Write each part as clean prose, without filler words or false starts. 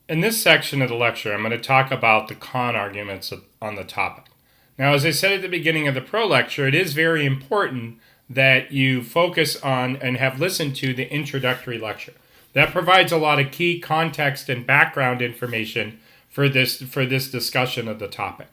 In this section of the lecture, I'm going to talk about the con arguments on the topic. Now, as I said at the beginning of the pro lecture, it is very important that you focus on and have listened to the introductory lecture. That provides a lot of key context and background information for this discussion of the topic.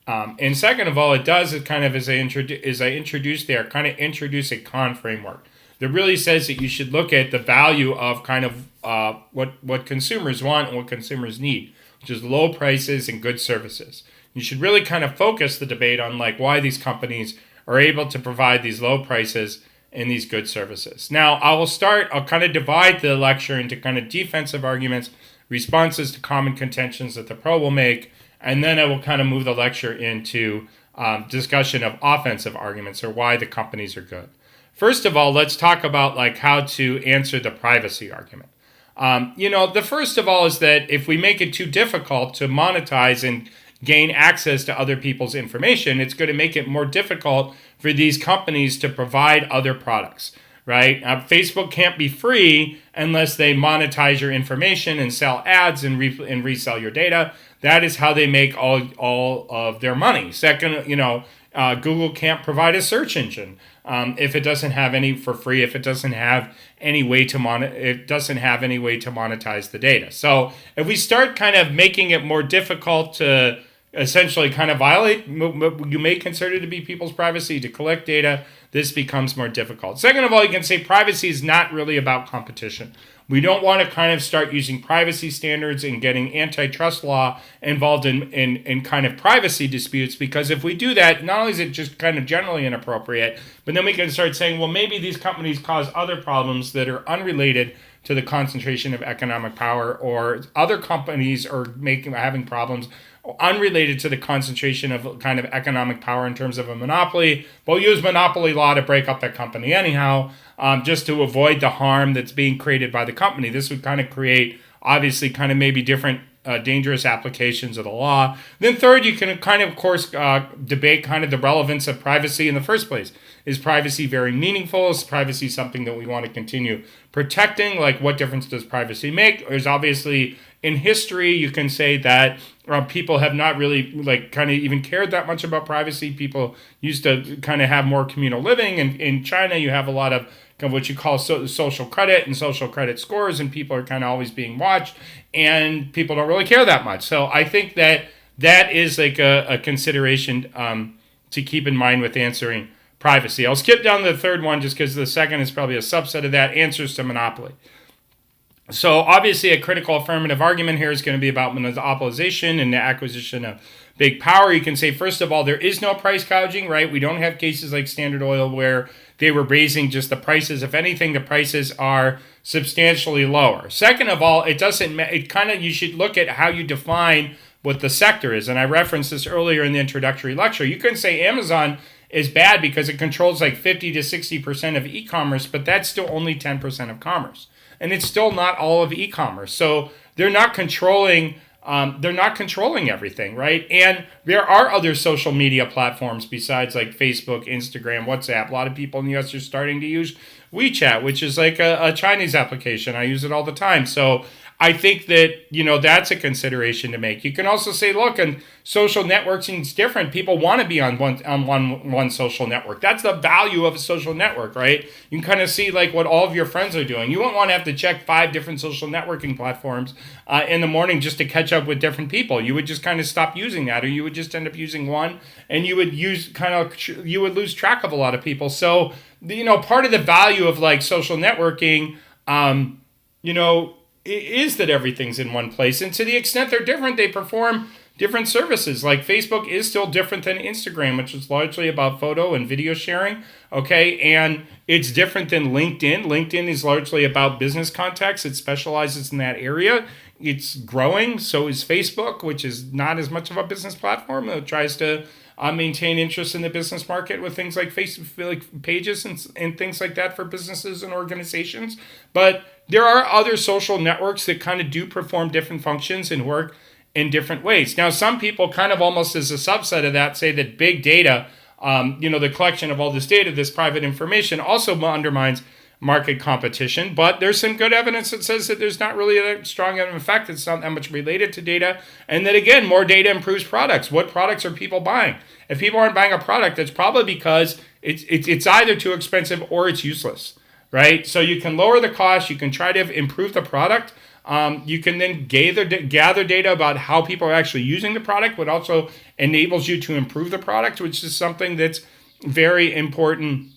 And second of all, it does, it kind of, as I introduced there, kind of introduce a con framework that really says that you should look at the value of kind of what consumers want and what consumers need, which is low prices and good services. You should really kind of focus the debate on like why these companies are able to provide these low prices and these good services. Now, I'll kind of divide the lecture into kind of defensive arguments, responses to common contentions that the pro will make, and then I will kind of move the lecture into discussion of offensive arguments or why the companies are good. First of all, let's talk about like how to answer the privacy argument. The first of all is that if we make it too difficult to monetize and gain access to other people's information, it's going to make it more difficult for these companies to provide other products, right? Facebook can't be free unless they monetize your information and sell ads and resell your data. That is how they make all of their money. Second, Google can't provide a search engine if it doesn't have any for free. If it doesn't have any way to monetize the data. So if we start kind of making it more difficult to essentially kind of violate, you may consider it to be people's privacy to collect data, this becomes more difficult. Second of all, you can say privacy is not really about competition. We don't want to kind of start using privacy standards and getting antitrust law involved in kind of privacy disputes, because if we do that, not only is it just kind of generally inappropriate, but then we can start saying, well, maybe these companies cause other problems that are unrelated to the concentration of economic power, or other companies are having problems unrelated to the concentration of kind of economic power in terms of a monopoly. We'll use monopoly law to break up that company anyhow, just to avoid the harm that's being created by the company. This would kind of create, obviously, kind of maybe different dangerous applications of the law. Then third, you can kind of course, debate kind of the relevance of privacy in the first place. Is privacy very meaningful? Is privacy something that we want to continue protecting? Like, what difference does privacy make? There's obviously, in history, you can say that people have not really like kind of even cared that much about privacy. People used to kind of have more communal living. And in China, you have a lot of what you call social credit and social credit scores, and people are kind of always being watched, and people don't really care that much. So I think that is like a consideration to keep in mind with answering privacy. I'll skip down to the third one just because the second is probably a subset of that, answers to monopoly. So obviously a critical affirmative argument here is going to be about monopolization and the acquisition of big power. You can say, first of all, there is no price gouging, right? We don't have cases like Standard Oil where they were raising just the prices. If anything, the prices are substantially lower. Second of all, you should look at how you define what the sector is. And I referenced this earlier in the introductory lecture. You can say Amazon is bad because it controls like 50 to 60% of e-commerce, but that's still only 10% of commerce. And it's still not all of e-commerce. So they're not controlling everything, right? And there are other social media platforms besides like Facebook, Instagram, WhatsApp. A lot of people in the US are starting to use WeChat, which is like a Chinese application. I use it all the time. So I think that, that's a consideration to make. You can also say, look, and social networking is different. People want to be on one social network. That's the value of a social network, right? You can kind of see like what all of your friends are doing. You won't want to have to check 5 different social networking platforms in the morning just to catch up with different people. You would just kind of stop using that, or you would just end up using one, and you would lose track of a lot of people. So, part of the value of like social networking, is that everything's in one place. And to the extent they're different, they perform different services. Like Facebook is still different than Instagram, which is largely about photo and video sharing. Okay. And it's different than LinkedIn. LinkedIn is largely about business contacts. It specializes in that area. It's growing. So is Facebook, which is not as much of a business platform. It tries to maintain interest in the business market with things like Facebook, like pages and things like that for businesses and organizations. But there are other social networks that kind of do perform different functions and work in different ways. Now, some people kind of almost as a subset of that say that big data, the collection of all this data, this private information, also undermines market competition, but there's some good evidence that says that there's not really a strong effect. It's not that much related to data. And that again, more data improves products. What products are people buying? If people aren't buying a product, it's probably because it's either too expensive or it's useless, right? So you can lower the cost, you can try to improve the product. You can then gather data about how people are actually using the product, but also enables you to improve the product, which is something that's very important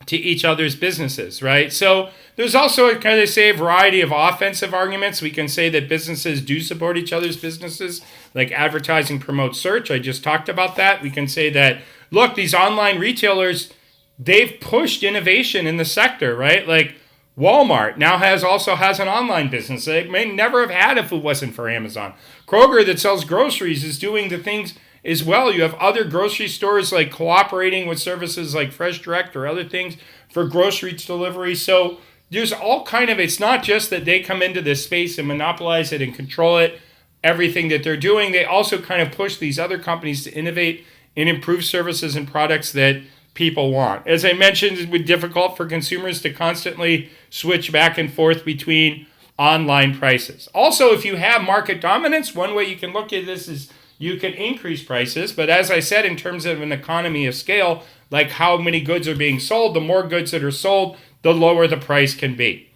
to each other's businesses, right? So there's also a kind of say a variety of offensive arguments. We can say that businesses do support each other's businesses, like advertising promotes search. I just talked about that. We can say that, look, these online retailers, they've pushed innovation in the sector, right? Like Walmart now also has an online business they may never have had if it wasn't for Amazon. Kroger that sells groceries is doing the things as well. You have other grocery stores like cooperating with services like Fresh Direct or other things for grocery delivery. So there's all kind of, it's not just that they come into this space and monopolize it and control it, everything that they're doing. They also kind of push these other companies to innovate and improve services and products that people want. As I mentioned, it's been difficult for consumers to constantly switch back and forth between online prices. Also, if you have market dominance, one way you can look at this is you can increase prices. But as I said, in terms of an economy of scale, like how many goods are being sold, the more goods that are sold, the lower the price can be.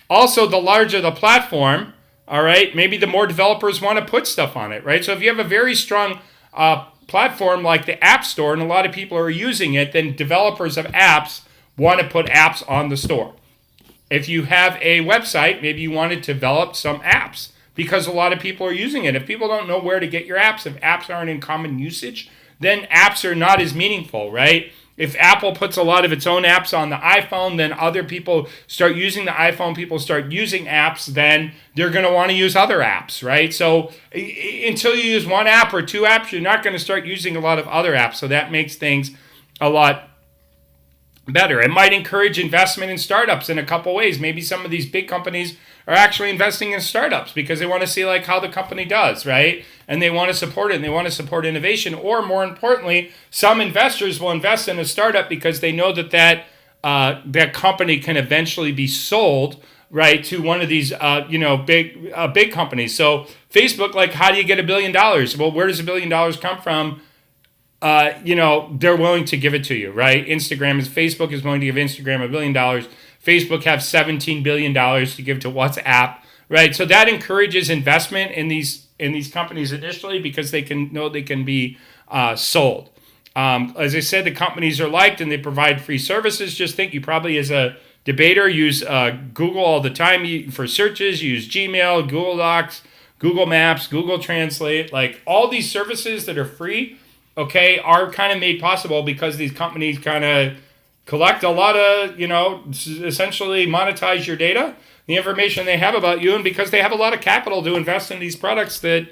Also, the larger the platform, all right, maybe the more developers want to put stuff on it, right? So if you have a very strong platform like the App Store and a lot of people are using it, then developers of apps want to put apps on the store. If you have a website, maybe you want to develop some apps because a lot of people are using it. If people don't know where to get your apps, if apps aren't in common usage, then apps are not as meaningful, right? If Apple puts a lot of its own apps on the iPhone, then other people start using the iPhone, people start using apps, then they're going to want to use other apps, right? So until you use one app or two apps, you're not going to start using a lot of other apps. So that makes things a lot better. It might encourage investment in startups in a couple ways. Maybe some of these big companies are actually investing in startups because they want to see like how the company does, right? And they want to support it and they want to support innovation. Or more importantly, some investors will invest in a startup because they know that that company can eventually be sold, right, to one of these big companies. So Facebook, like, how do you get $1 billion? Well, where does $1 billion come from? They're willing to give it to you, right? Facebook is willing to give Instagram $1 billion. Facebook have $17 billion to give to WhatsApp, right? So that encourages investment in these companies initially because they can be sold. As I said, the companies are liked and they provide free services. Just think, you probably as a debater use Google all the time for searches. You use Gmail, Google Docs, Google Maps, Google Translate, like all these services that are free, okay, are kind of made possible because these companies kind of collect a lot of, essentially monetize your data, the information they have about you, and because they have a lot of capital to invest in these products that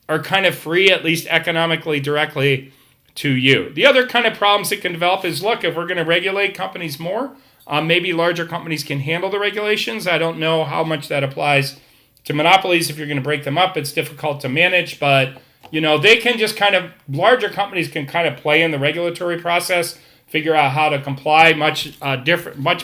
are kind of free, at least economically, directly to you. The other kind of problems that can develop is, look, if we're going to regulate companies more, maybe larger companies can handle the regulations. I don't know how much that applies to monopolies. If you're going to break them up, it's difficult to manage, but they can just larger companies can kind of play in the regulatory process, figure out how to comply much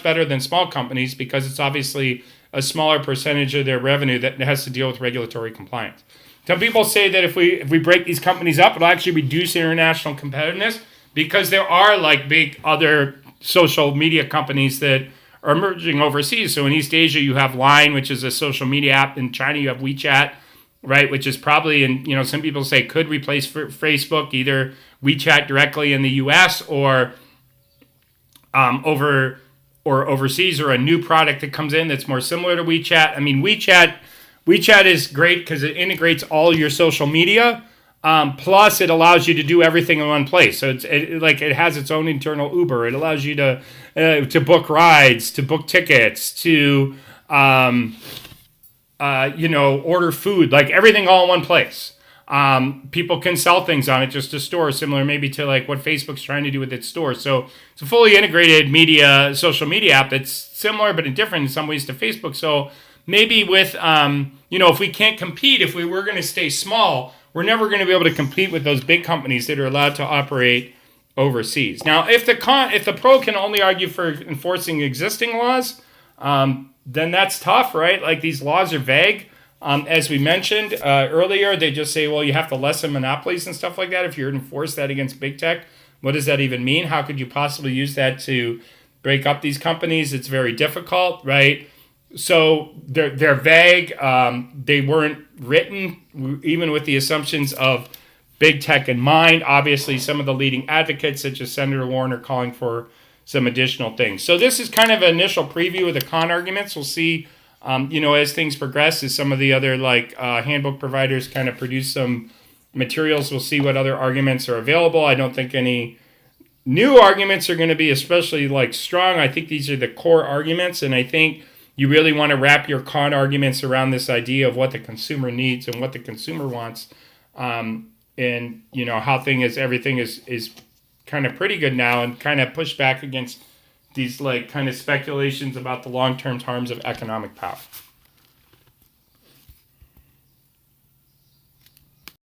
better than small companies because it's obviously a smaller percentage of their revenue that has to deal with regulatory compliance. Some people say that if we break these companies up, it'll actually reduce international competitiveness because there are like big other social media companies that are emerging overseas. So in East Asia, you have Line, which is a social media app. In China, you have WeChat, right, which is probably, and some people say could replace Facebook, either WeChat directly in the U.S. or overseas, or a new product that comes in that's more similar to WeChat. I mean, WeChat is great because it integrates all your social media. Plus, it allows you to do everything in one place. So it has its own internal Uber. It allows you to book rides, to book tickets, to order food, like everything all in one place. People can sell things on it, just a store, similar maybe to like what Facebook's trying to do with its store. So it's a fully integrated social media app that's similar but different in some ways to Facebook. So maybe with, if we can't compete, if we were going to stay small, we're never going to be able to compete with those big companies that are allowed to operate overseas. Now, if the pro can only argue for enforcing existing laws, then that's tough, right? Like these laws are vague. As we mentioned earlier, they just say, well, you have to lessen monopolies and stuff like that. If you're to enforce that against big tech, what does that even mean? How could you possibly use that to break up these companies? It's very difficult, right? So they're vague. They weren't written even with the assumptions of big tech in mind. Obviously, some of the leading advocates, such as Senator Warren, are calling for some additional things. So this is kind of an initial preview of the con arguments. We'll see, as things progress, as some of the other handbook providers kind of produce some materials, we'll see what other arguments are available. I don't think any new arguments are going to be especially strong. I think these are the core arguments, and I think you really want to wrap your con arguments around this idea of what the consumer needs and what the consumer wants. And how everything is kind of pretty good now, and kind of push back against these kind of speculations about the long-term harms of economic power.